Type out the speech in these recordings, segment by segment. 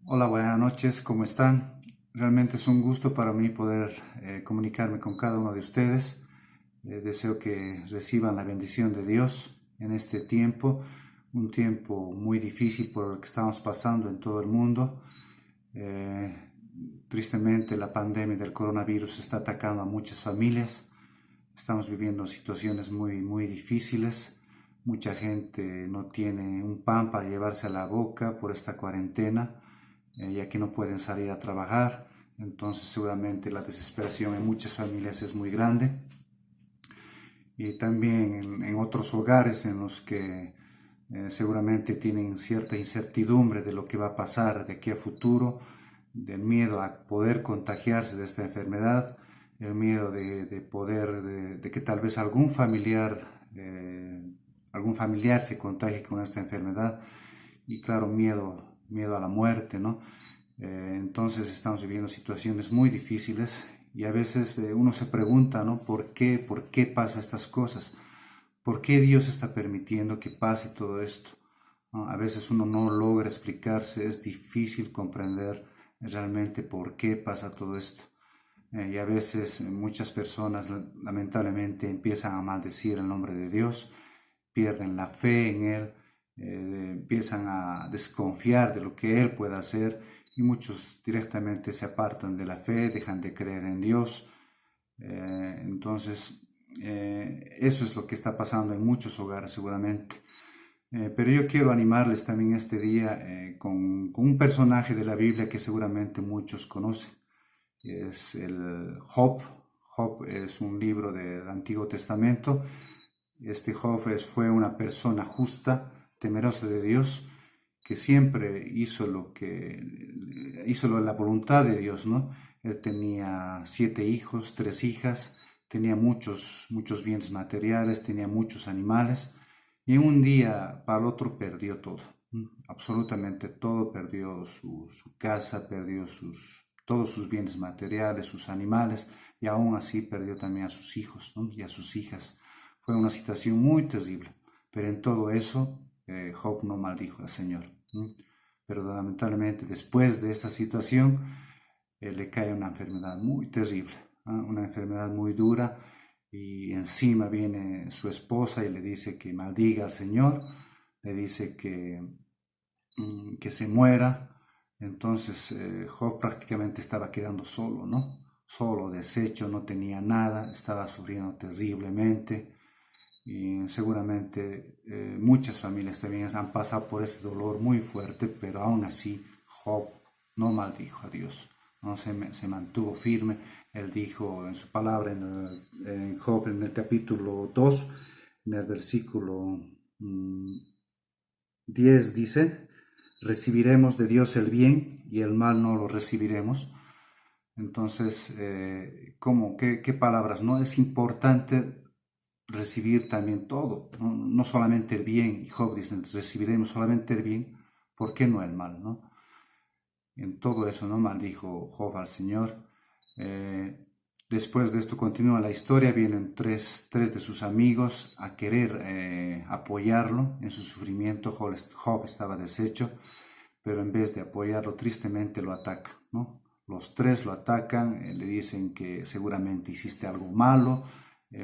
Hola, buenas noches, ¿cómo están? Realmente es un gusto para mí poder comunicarme con cada uno de ustedes. Deseo que reciban la bendición de Dios en este tiempo, un tiempo muy difícil por el que estamos pasando en todo el mundo. Eh, Tristemente, la pandemia del coronavirus está atacando a muchas familias. Estamos viviendo situaciones muy difíciles. Mucha gente no tiene un pan para llevarse a la boca por esta cuarentena, ya que no pueden salir a trabajar. Entonces seguramente la desesperación en muchas familias es muy grande. Y también en otros hogares en los que seguramente tienen cierta incertidumbre de lo que va a pasar de aquí a futuro, del miedo a poder contagiarse de esta enfermedad, el miedo de poder, de que tal vez algún familiar se contagie con esta enfermedad y claro, miedo a la muerte, ¿no? Entonces estamos viviendo situaciones muy difíciles y a veces uno se pregunta, ¿no? ¿Por qué pasa estas cosas? ¿Por qué Dios está permitiendo que pase todo esto? ¿No? A veces uno no logra explicarse, es difícil comprender realmente por qué pasa todo esto. Y a veces muchas personas lamentablemente empiezan a maldecir el nombre de Dios, pierden la fe en Él, empiezan a desconfiar de lo que Él puede hacer y muchos directamente se apartan de la fe, dejan de creer en Dios. Entonces, eso es lo que está pasando en muchos hogares seguramente. Pero yo quiero animarles también este día con un personaje de la Biblia que seguramente muchos conocen. Es el Job. Job es un libro del Antiguo Testamento. Este fue una persona justa, temerosa de Dios, que siempre hizo la voluntad de Dios, ¿no? Él tenía 7 hijos, 3 hijas, tenía muchos bienes materiales, tenía muchos animales, y un día para el otro perdió todo, absolutamente todo, perdió su casa, perdió todos sus bienes materiales, sus animales, y aún así perdió también a sus hijos, ¿no? Y a sus hijas. Fue una situación muy terrible, pero en todo eso Job no maldijo al Señor. Pero lamentablemente después de esta situación le cae una enfermedad muy terrible, una enfermedad muy dura, y encima viene su esposa y le dice que maldiga al Señor, le dice que se muera. Entonces Job prácticamente estaba quedando solo, ¿no? Solo, deshecho, no tenía nada, estaba sufriendo terriblemente. Y seguramente muchas familias también han pasado por ese dolor muy fuerte, pero aún así Job no maldijo a Dios, no se mantuvo firme. Él dijo en su palabra en Job, en el capítulo 2, en el versículo mm, 10 dice: recibiremos de Dios el bien y el mal no lo recibiremos. Entonces, ¿qué palabras? ¿No? Es importante recibir también todo, ¿no? No solamente el bien. Y Job dice: recibiremos solamente el bien, ¿por qué no el mal? ¿No? En todo eso no maldijo Job al Señor. Eh, Después de esto continúa la historia, vienen tres de sus amigos a querer apoyarlo en su sufrimiento. Job estaba deshecho, pero en vez de apoyarlo, tristemente lo ataca, ¿no? Los tres lo atacan, le dicen que seguramente hiciste algo malo,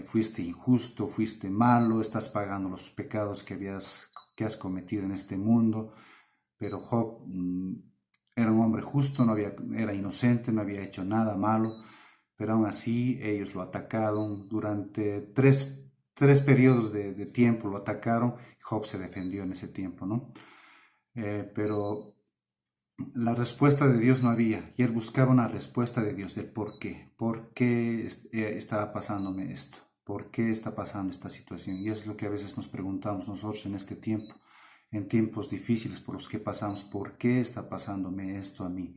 fuiste injusto, fuiste malo, estás pagando los pecados que has cometido en este mundo. Pero Job era un hombre justo, era inocente, no había hecho nada malo, pero aún así ellos lo atacaron durante tres periodos de tiempo, lo atacaron. Job se defendió en ese tiempo, ¿no? Pero la respuesta de Dios no había, y él buscaba una respuesta de Dios del por qué estaba pasándome esto, por qué está pasando esta situación. Y es lo que a veces nos preguntamos nosotros en este tiempo, en tiempos difíciles por los que pasamos: ¿por qué está pasándome esto a mí?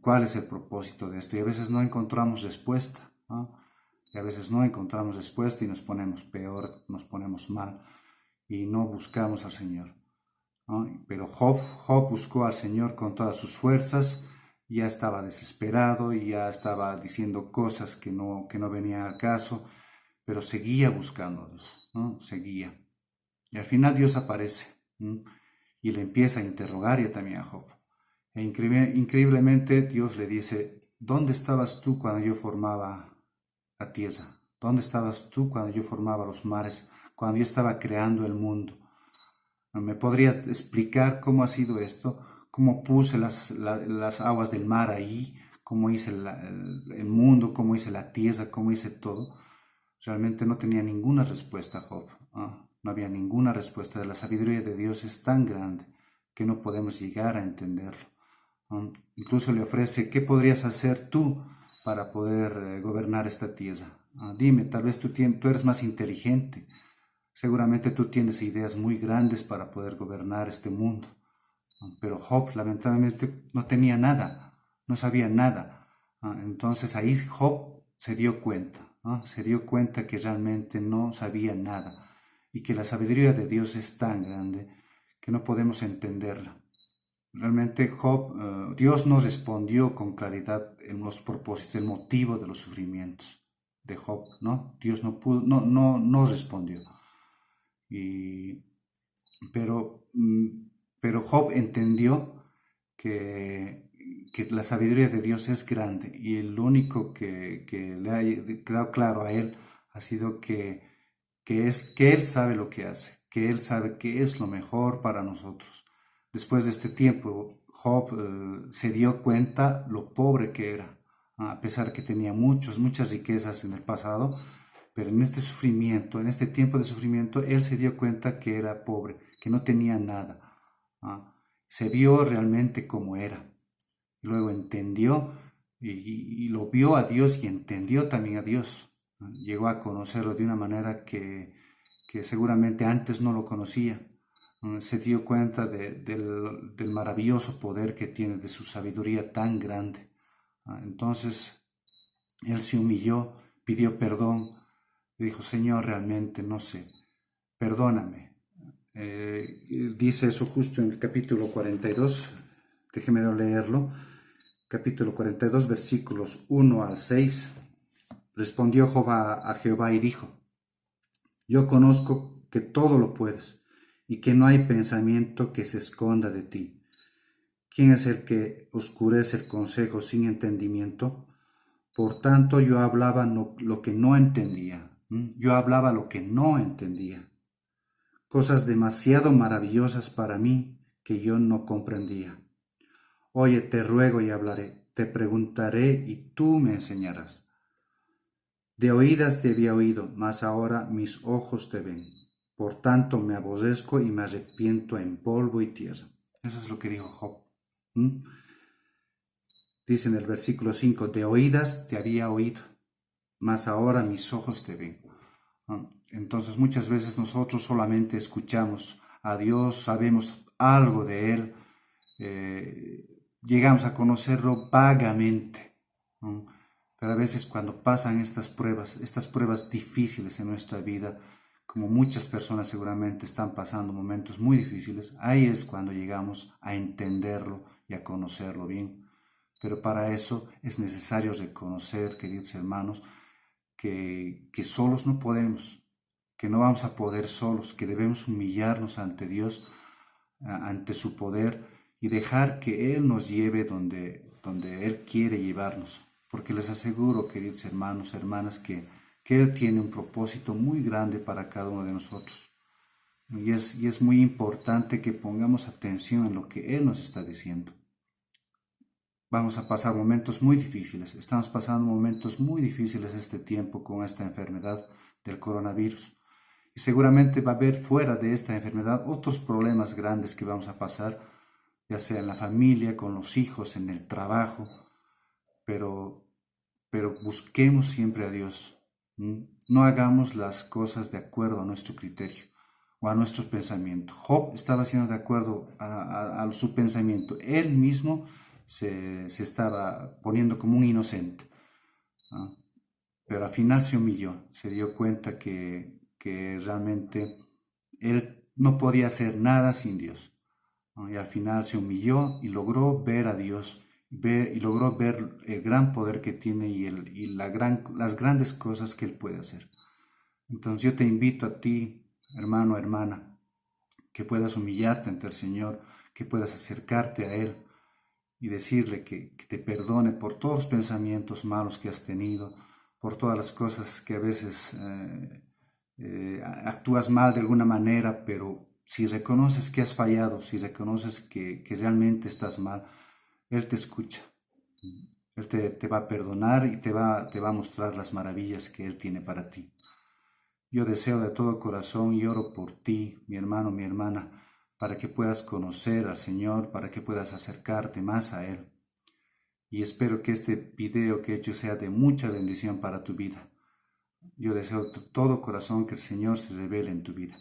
¿Cuál es el propósito de esto? Y a veces no encontramos respuesta, ¿no? Y a veces no encontramos respuesta y nos ponemos peor, nos ponemos mal y no buscamos al Señor, ¿no? Pero Job buscó al Señor con todas sus fuerzas, ya estaba desesperado y ya estaba diciendo cosas que no venían al caso, pero seguía buscando a Dios, ¿no? Seguía. Y al final Dios aparece, ¿no? Y le empieza a interrogar ya también a Job. E increíblemente Dios le dice, ¿dónde estabas tú cuando yo formaba la tierra? ¿Dónde estabas tú cuando yo formaba los mares? Cuando yo estaba creando el mundo. ¿Me podrías explicar cómo ha sido esto? ¿Cómo puse las aguas del mar ahí? ¿Cómo hice el mundo? ¿Cómo hice la tierra? ¿Cómo hice todo? Realmente no tenía ninguna respuesta, Job. No había ninguna respuesta. La sabiduría de Dios es tan grande que no podemos llegar a entenderlo. Incluso le ofrece, ¿qué podrías hacer tú para poder gobernar esta tierra? Dime, tal vez tú eres más inteligente. Seguramente tú tienes ideas muy grandes para poder gobernar este mundo. Pero Job lamentablemente no tenía nada, no sabía nada. Entonces ahí Job se dio cuenta, ¿no? Se dio cuenta que realmente no sabía nada y que la sabiduría de Dios es tan grande que no podemos entenderla. Realmente Job, Dios no respondió con claridad en los propósitos, el motivo de los sufrimientos de Job, ¿no? Dios no respondió. Y, pero, pero Job entendió que la sabiduría de Dios es grande y el único que le ha quedado claro a él ha sido que él sabe lo que hace, que él sabe que es lo mejor para nosotros. Después de este tiempo, Job se dio cuenta lo pobre que era, a pesar que tenía muchas riquezas en el pasado, pero en este sufrimiento, en este tiempo de sufrimiento, él se dio cuenta que era pobre, que no tenía nada. Se vio realmente como era. Luego entendió y lo vio a Dios y entendió también a Dios. Llegó a conocerlo de una manera que seguramente antes no lo conocía. Se dio cuenta del maravilloso poder que tiene, de su sabiduría tan grande. Entonces él se humilló, pidió perdón, dijo, Señor, realmente no sé, perdóname. Dice eso justo en el capítulo 42, déjeme leerlo, capítulo 42, versículos 1 al 6. Respondió Job a Jehová y dijo, yo conozco que todo lo puedes y que no hay pensamiento que se esconda de ti. ¿Quién es el que oscurece el consejo sin entendimiento? Por tanto, yo hablaba lo que no entendía. Yo hablaba lo que no entendía. Cosas demasiado maravillosas para mí que yo no comprendía. Oye, te ruego y hablaré, te preguntaré y tú me enseñarás. De oídas te había oído, mas ahora mis ojos te ven. Por tanto me aborrezco y me arrepiento en polvo y tierra. Eso es lo que dijo Job. Dice en el versículo 5, de oídas te había oído, mas ahora mis ojos te ven. Entonces muchas veces nosotros solamente escuchamos a Dios, sabemos algo de Él, llegamos a conocerlo vagamente, ¿no? Pero a veces cuando pasan estas pruebas difíciles en nuestra vida, como muchas personas seguramente están pasando momentos muy difíciles, ahí es cuando llegamos a entenderlo y a conocerlo bien. Pero para eso es necesario reconocer, queridos hermanos, que solos no podemos, que no vamos a poder solos, que debemos humillarnos ante Dios, ante su poder y dejar que Él nos lleve donde Él quiere llevarnos. Porque les aseguro, queridos hermanos, hermanas, que Él tiene un propósito muy grande para cada uno de nosotros. Y es muy importante que pongamos atención en lo que Él nos está diciendo. Vamos a pasar momentos muy difíciles. Estamos pasando momentos muy difíciles este tiempo con esta enfermedad del coronavirus. Y seguramente va a haber fuera de esta enfermedad otros problemas grandes que vamos a pasar, ya sea en la familia, con los hijos, en el trabajo. Pero busquemos siempre a Dios. No hagamos las cosas de acuerdo a nuestro criterio o a nuestros pensamientos. Job estaba haciendo de acuerdo a su pensamiento. Él mismo se estaba poniendo como un inocente, ¿no? Pero al final se humilló, se dio cuenta que realmente él no podía hacer nada sin Dios, ¿no? Y al final se humilló y logró ver a Dios y logró ver el gran poder que tiene y las grandes cosas que Él puede hacer. Entonces yo te invito a ti, hermano, hermana, que puedas humillarte ante el Señor, que puedas acercarte a Él y decirle que te perdone por todos los pensamientos malos que has tenido, por todas las cosas que a veces actúas mal de alguna manera, pero si reconoces que has fallado, si reconoces que realmente estás mal, Él te escucha. Él te va a perdonar y te va a mostrar las maravillas que Él tiene para ti. Yo deseo de todo corazón y oro por ti, mi hermano, mi hermana, para que puedas conocer al Señor, para que puedas acercarte más a Él. Y espero que este video que he hecho sea de mucha bendición para tu vida. Yo deseo de todo corazón que el Señor se revele en tu vida.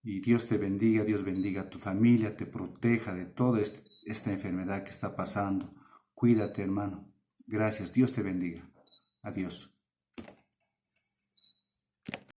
Y Dios te bendiga, Dios bendiga a tu familia, te proteja de toda esta enfermedad que está pasando. Cuídate, hermano. Gracias, Dios te bendiga. Adiós.